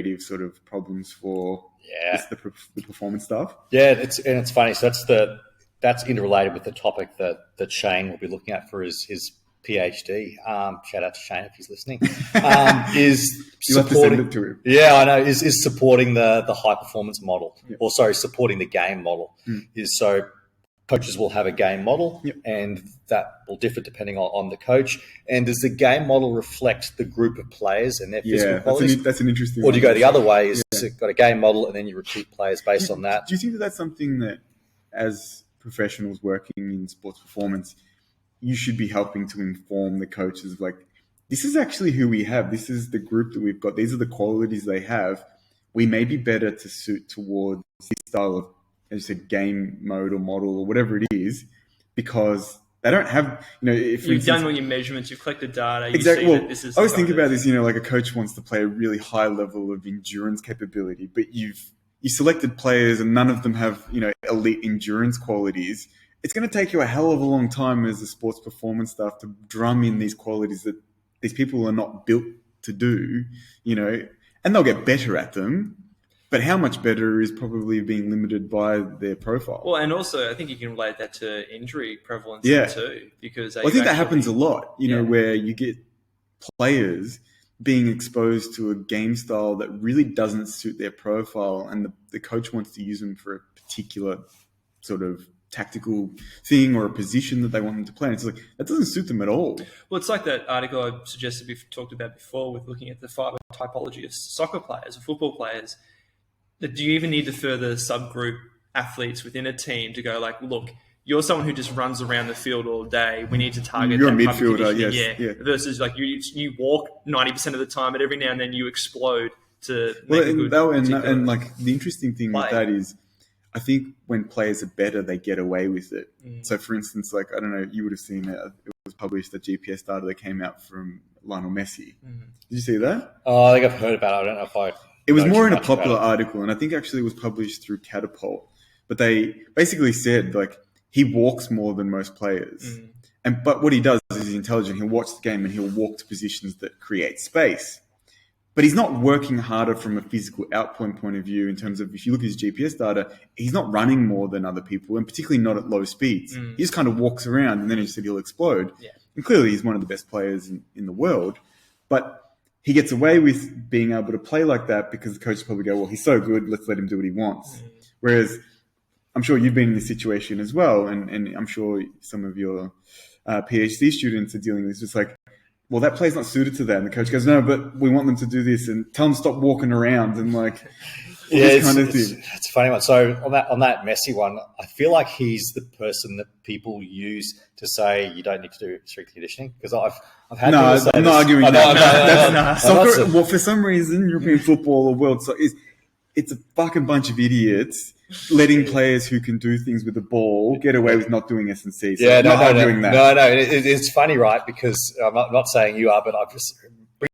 creative sort of problems for the performance stuff. Yeah, it's funny. So that's interrelated with the topic that Shane will be looking at for his PhD. Shout out to Shane if he's listening. Is supporting it to him. Yeah, I know. Is supporting the high performance model, or sorry, supporting the game model. Is so coaches will have a game model, and that will differ depending on the coach. And does the game model reflect the group of players and their physical qualities? That's an interesting. Or do you go the other way? Is it got a game model and then you recruit players based on that? Do you think that that's something that, as professionals working in sports performance, you should be helping to inform the coaches, like, this is actually who we have. This is the group that we've got. These are the qualities they have. We may be better to suit towards this style of, as you said, game mode or model or whatever it is, because they don't have, if you've done all your measurements, you've collected data. Exactly. You see that this is. I always think about this, like a coach wants to play a really high level of endurance capability, but you selected players and none of them have, elite endurance qualities. It's going to take you a hell of a long time as a sports performance staff to drum in these qualities that these people are not built to do, and they'll get better at them. But how much better is probably being limited by their profile. Well, and also I think you can relate that to injury prevalence too, because I think that happens a lot, where you get players being exposed to a game style that really doesn't suit their profile, and the coach wants to use them for a particular sort of tactical thing or a position that they want them to play. And it's like, that doesn't suit them at all. Well, it's like that article I suggested we've talked about before with looking at the fiber typology of soccer players or football players. Do you even need to further subgroup athletes within a team to go like, look, you're someone who just runs around the field all day. We need to target you're that a midfielder, yes. Versus like you walk 90% of the time, but every now and then you explode to make a good and like the interesting thing with that is, I think when players are better, they get away with it. So, for instance, like, I don't know, you would have seen it was published, the GPS data that came out from Lionel Messi. Did you see that? Oh, I think I've heard about it. I don't know if I... It was more in a popular article, and I think actually it was published through Catapult. But they basically said, like, he walks more than most players. But what he does is he's intelligent. He'll watch the game and he'll walk to positions that create space. But he's not working harder from a physical outpoint point of view in terms of, if you look at his GPS data, he's not running more than other people, and particularly not at low speeds. He just kind of walks around, and then he said he'll explode. And clearly he's one of the best players in the world. But he gets away with being able to play like that because the coaches probably go, well, he's so good, let's let him do what he wants. Whereas I'm sure you've been in this situation as well, and I'm sure some of your PhD students are dealing with this. It's like, well, that play's not suited to that. And the coach goes, no, but we want them to do this, and tell them to stop walking around, and like, this kind of thing. It's a funny one. So on that Messi one, I feel like he's the person that people use to say you don't need to do strength conditioning, because I've had people say I'm not arguing that. Soccer, well, for some reason, European football or world soccer it's a fucking bunch of idiots letting players who can do things with the ball get away with not doing S&C. So I'm not arguing that. No, it's funny, right? Because I'm not saying you are, but I've just...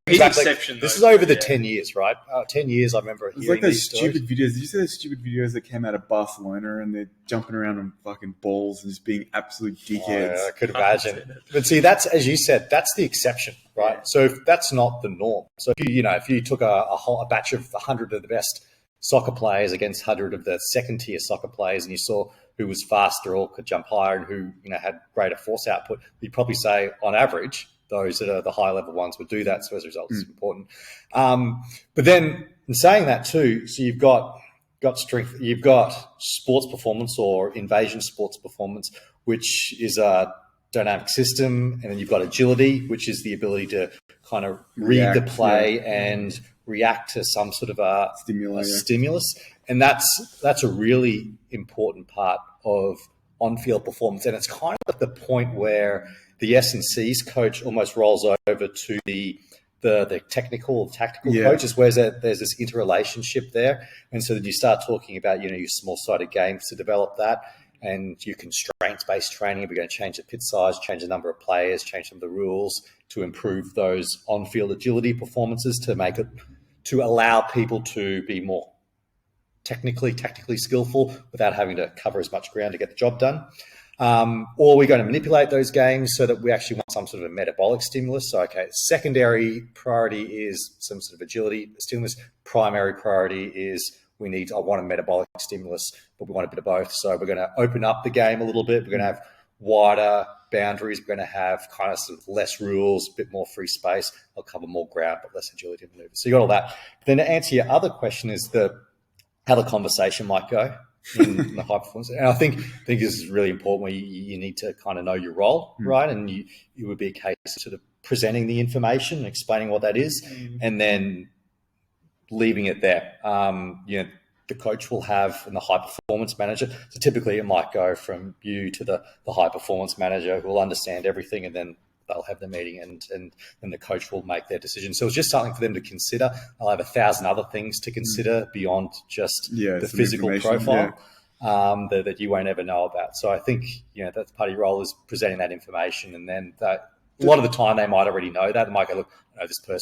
This is over the 10 years, right? 10 years, I remember hearing like those stupid videos. Did you see those stupid videos that came out of Barcelona and they're jumping around on fucking balls and just being absolute dickheads? Yeah, I could imagine. But see, that's, as you said, that's the exception, right? Yeah. So if that's not the norm. So if you took a batch of 100 of the best soccer players against 100 of the second-tier soccer players, and you saw who was faster or could jump higher and who had greater force output, you'd probably say, on average, those that are the high-level ones would do that. So as a result, it's important. But then in saying that too, so you've got strength, you've got sports performance or invasion sports performance, which is a dynamic system, and then you've got agility, which is the ability to kind of read the play and react to some sort of a stimulus. And that's a really important part of on-field performance. And it's kind of at the point where the S&C's coach almost rolls over to the technical, tactical coaches, where there's this interrelationship there. And so then you start talking about, your small-sided games to develop that, and your constraints-based training. We're going to change the pit size, change the number of players, change some of the rules to improve those on-field agility performances to allow people to be more tactically skillful without having to cover as much ground to get the job done. Or we're going to manipulate those games so that we actually want some sort of a metabolic stimulus. So, okay, secondary priority is some sort of agility stimulus. Primary priority is I want a metabolic stimulus, but we want a bit of both. So we're going to open up the game a little bit. We're going to have wider boundaries. We're going to have kind of sort of less rules, a bit more free space. I'll cover more ground, but less agility maneuvers. So you got all that. But then to answer your other question is how the conversation might go in the high performance. And I think this is really important where you need to kind of know your role, right? And you would be a case of sort of presenting the information, explaining what that is, and then leaving it there. The coach will have, and the high performance manager. So typically it might go from you to the high performance manager who will understand everything, and then they'll have the meeting and then the coach will make their decision. So it's just something for them to consider. They'll have 1,000 other things to consider beyond just the physical profile that you won't ever know about. So I think, that's part of your role is presenting that information. And then a lot of the time they might already know that. They might go, look, I know this person